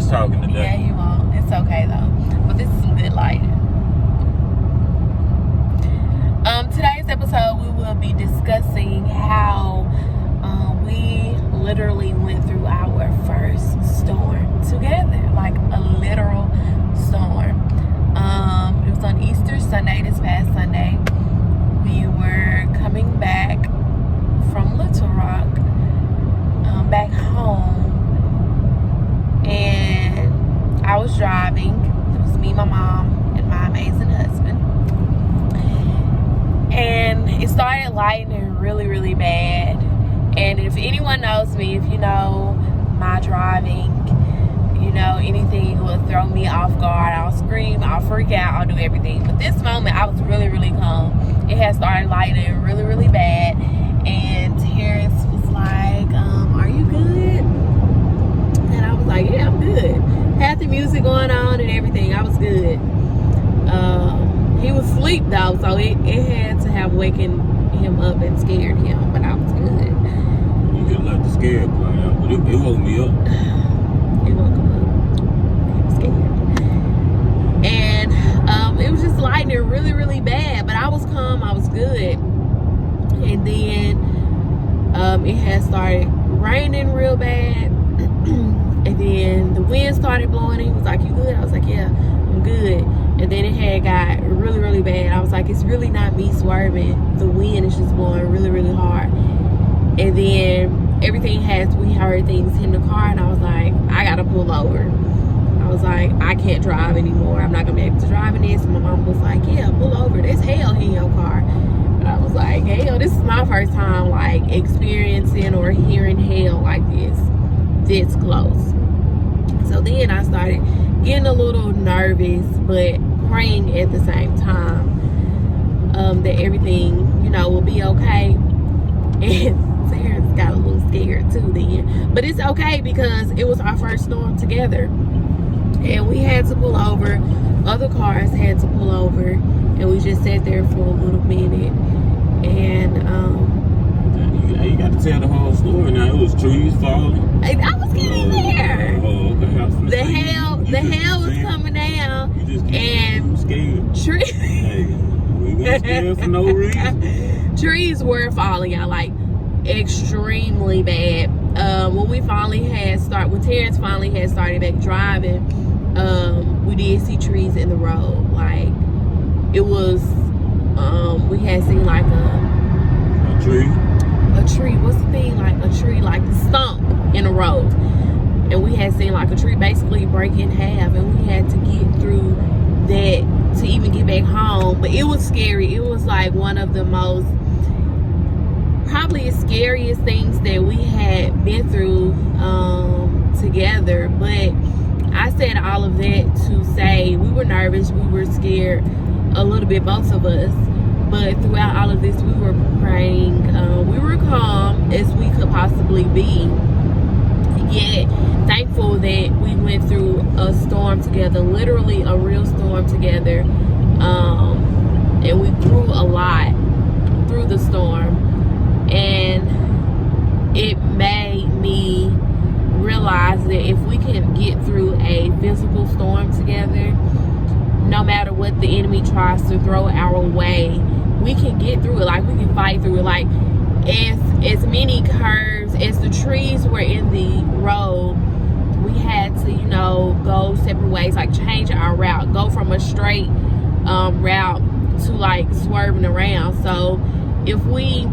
much talking today. Yeah, you won't. It's okay though. But this is some good lighting. Today's episode we will be discussing how we literally went through our first storm together, like a literal storm. It was on Easter Sunday, this past Sunday. We were coming back from Little Rock, back home, and I was driving. It was me, my mom, and my amazing husband. And it started lightning really, really bad. And if anyone knows me, if you know my driving, you know, anything will throw me off guard. I'll scream, I'll freak out, I'll do everything. But this moment, I was really, really calm. It had started lightning really, really bad. And Terrence was like, are you good? And I was like, yeah, I'm good. Had the music going on and everything. I was good. He was asleep though, so it had to have waken him up and scared him, but I was good. You could let the scare play out, but it woke me up. It woke him up. He was scared. And it was just lightning really, really bad, but I was calm, I was good. And then it had started raining real bad. And then the wind started blowing. He was like, you good? I was like, yeah, I'm good. And then it had got really, really bad. I was like, it's really not me swerving. The wind is just blowing really, really hard. And then we heard things in the car, and I was like, I gotta pull over. I was like, I can't drive anymore. I'm not gonna be able to drive in this. And my mom was like, yeah, pull over. There's hell in your car. But I was like, hell, this is my first time like experiencing or hearing hell like this close. So then I started getting a little nervous, but praying at the same time that everything, you know, will be okay. And Sarah's got a little scared too then. But it's okay because it was our first storm together. And we had to pull over. Other cars had to pull over. And we just sat there for a little minute. And you got to tell the whole story now. It was trees falling. I was getting there. Okay. The hell was coming down. You just and scared. Trees. Hey, we weren't scared for no reason. Trees were falling out like extremely bad. When Terrence finally had started back driving, we did see trees in the road. Like it was, we had seen like a tree. What's the thing? Like a tree, like the stump in the road. And we had seen like a tree basically break in half, and we had to get through that to even get back home. But it was scary. It was like one of the most, probably the scariest things that we had been through together. But I said all of that to say we were nervous, we were scared a little bit, both of us. But throughout all of this, we were praying. We were calm as we could possibly be. Yet thankful that we went through a storm together, literally a real storm together. And we grew a lot through the storm. And it made me realize that if we can get through a physical storm together, no matter what the enemy tries to throw our way, we can get through it. Like we can fight through it. Like as many curves as the trees were in the road, we had to, you know, go separate ways, like change our route, go from a straight route to like swerving around. So if we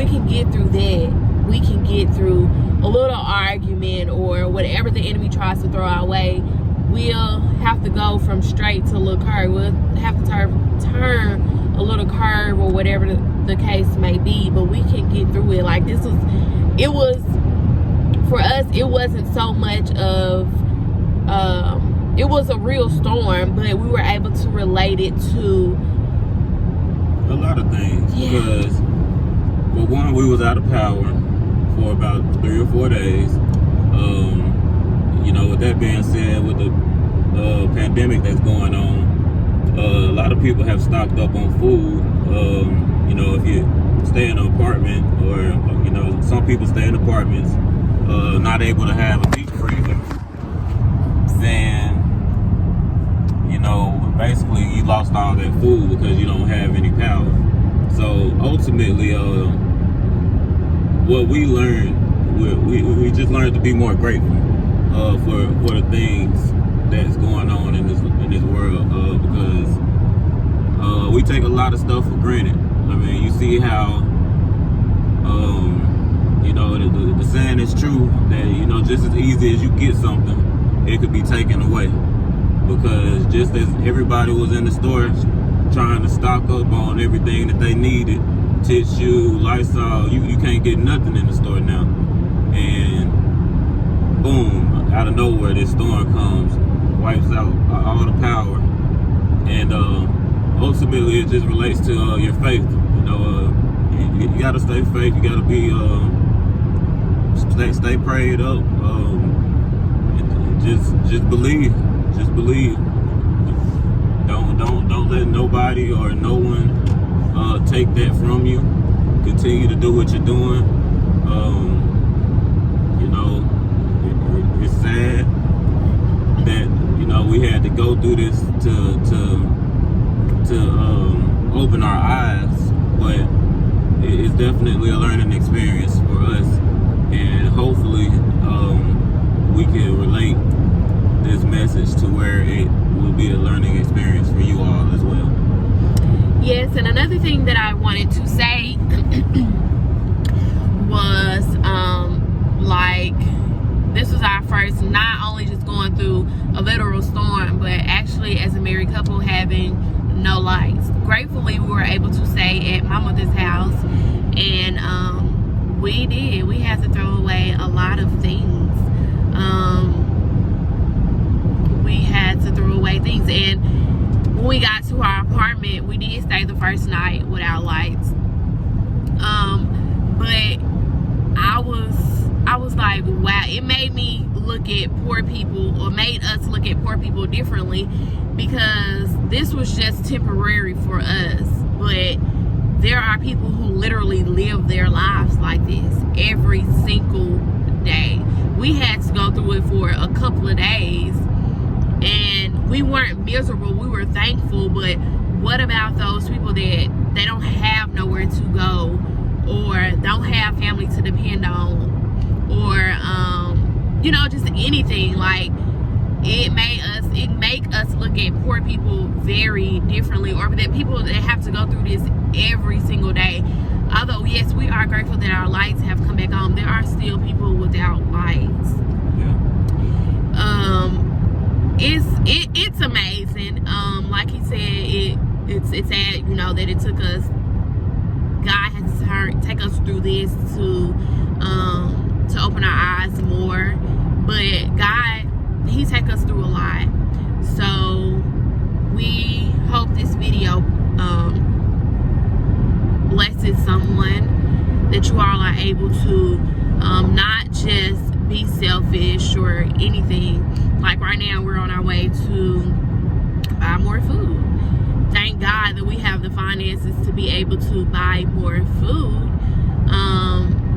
can get through that, we can get through a little argument or whatever the enemy tries to throw our way. We'll have to go from straight to a little curve. We'll have to turn a little curve or whatever the case may be, but we can get through it. Like for us, it wasn't so much of, it was a real storm, but we were able to relate it to a lot of things. Yeah. Because, for one, we was out of power for about 3 or 4 days. You know, with that being said, with the pandemic that's going on, a lot of people have stocked up on food. You know, if you stay in an apartment, or you know, some people stay in apartments, not able to have a deep freezer. then, you know, basically you lost all that food because you don't have any power. So ultimately, what we learned, we just learned to be more grateful for the things that's going on in this world, because we take a lot of stuff for granted. I mean, you see how you know, the saying is true that, you know, just as easy as you get something, it could be taken away. Because just as everybody was in the store trying to stock up on everything that they needed, tissue, Lysol, you can't get nothing in the store now. And boom, out of nowhere, this storm comes, wipes out all the power. And ultimately, it just relates to your faith. You know, you gotta stay faith. You gotta be stay prayed up. Just believe. Just believe. Don't let nobody or no one take that from you. Continue to do what you're doing. You know, it's sad that, you know, we had to go through this to open our eyes, but it's definitely a learning experience for us, and hopefully we can relate this message to where it will be a learning experience for you all as well. Yes, and another thing that I wanted to say was like, this was our first, not only just going through a literal storm, but actually as a married couple having no lights. Gratefully, we were able to stay at my mother's house, and we had to throw away a lot of things. We had to throw away things, and when we got to our apartment, we did stay the first night without lights. But I was like, wow, it made me look at poor people, or made us look at poor people differently, because this was just temporary for us, but there are people who literally live their lives like this every single day. We had to go through it for a couple of days, and we weren't miserable, we were thankful. But what about those people that they don't have nowhere to go, or don't have family to depend on, or you know, just anything? Like, it make us look at poor people very differently, or that people that have to go through this every single day. Although yes, we are grateful that our lights have come back on, there are still people without lights. It's amazing. Like he said, it's sad, you know, that it took us, God had to take us through this to open our eyes more. But God, He take us through a lot. So we hope this video blesses someone, that you all are able to not just be selfish or anything. Like right now, we're on our way to buy more food. Thank God that we have the finances to be able to buy more food.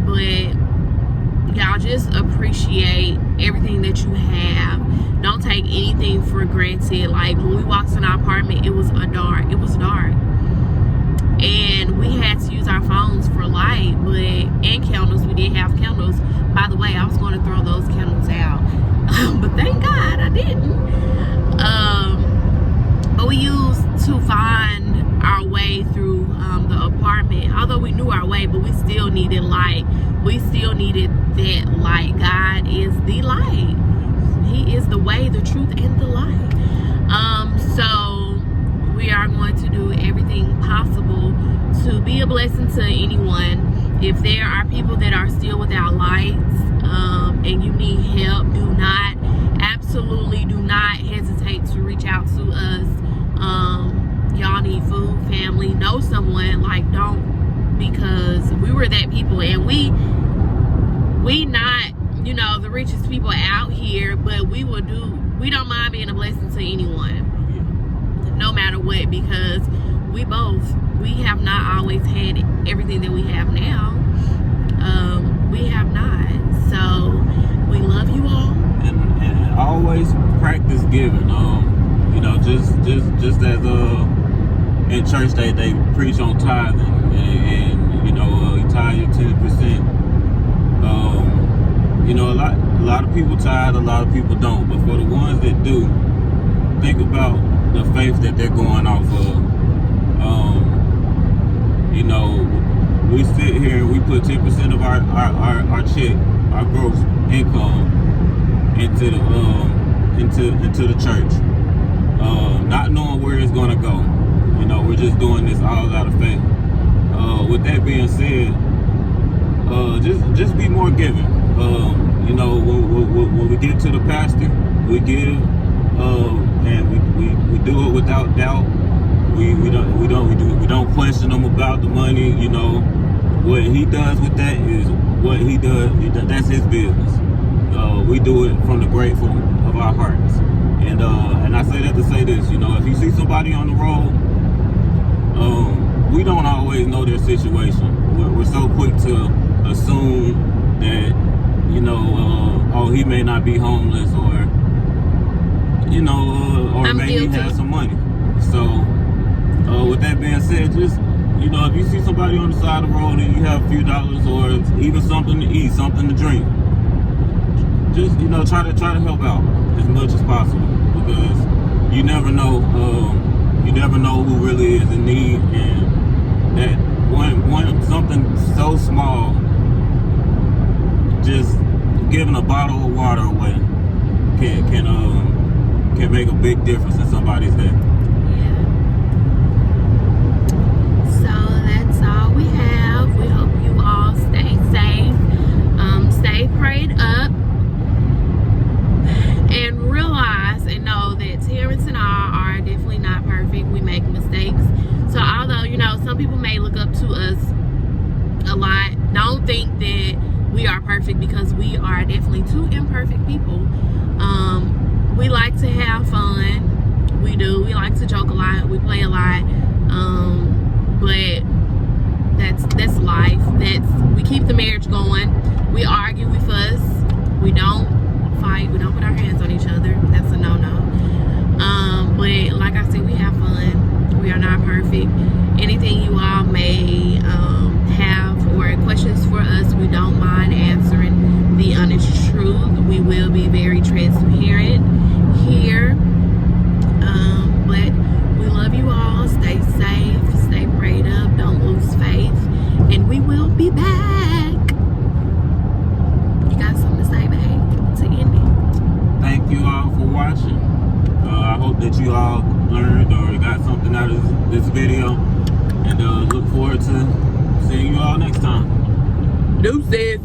But y'all, just appreciate everything that you have. Don't take anything for granted. Like, when we walked in our apartment, it was dark, and we had to use our phones for light, and candles. We did have candles. By the way, I was going to throw those candles out, but thank God I didn't. But we used to find our way through the apartment. Although we knew our way, but we still needed light. We still needed that light. God is the light. He is the way, the truth, and the light. So we are going to do everything possible to be a blessing to anyone. If there are people that are still without lights, and you need help, absolutely do not hesitate to reach out to us. Y'all need food, family, know someone. Like, don't, because we were that people, and we not, you know, the richest people out here, but we don't mind being a blessing to anyone, no matter what, because we have not always had everything that we have now. We have not. So we love you all. And always practice giving. You know, just as in church they preach on tithing, and you know, you tithe your 10%. You know, a lot of people tithe, a lot of people don't. But for the ones that do, think about the faith that they're going off of. You know, we sit here and we put 10% of our check, our gross income, into the church, not knowing where it's gonna go. You know, we're just doing this all out of faith. With that being said, just be more giving. You know, when we get to the pastor, we give, and we do it without doubt. We don't question him about the money. You know, what he does with that is what he does. That's his business. We do it from the grateful of our hearts. And I say that to say this. You know, if you see somebody on the road, we don't always know their situation. We're so quick to assume that, you know, oh, he may not be homeless, or, you know, or maybe he has some money. So, with that being said, just, you know, if you see somebody on the side of the road and you have a few dollars, or even something to eat, something to drink, just, you know, try to help out as much as possible, because you never know who really is in need, and that one something so small, just giving a bottle of water away can make a big difference in somebody's day. Yeah. So that's all we have. We hope you all stay safe, stay prayed up, and realize and know that Terrence and I are definitely not perfect. We make mistakes. So although, you know, some people may look up to us a lot, don't think that we are perfect, because we are definitely two imperfect people. We like to have fun. We do. We like to joke a lot. We play a lot. But that's life. We keep the marriage going. We argue, we fuss. We don't fight. We don't put our hands on each other. That's a no-no. But like I said, we have fun. We are not perfect. Anything you all may have or questions for us, we don't mind answering the honest truth. We will be very transparent here. But we love you all. Stay safe. Stay prayed up. Don't lose faith. And we will be back. You got something to say, babe, to end it? Thank you all for watching. I hope that you all learned or got something out of this video. And look forward to seeing you all next time. Deuces.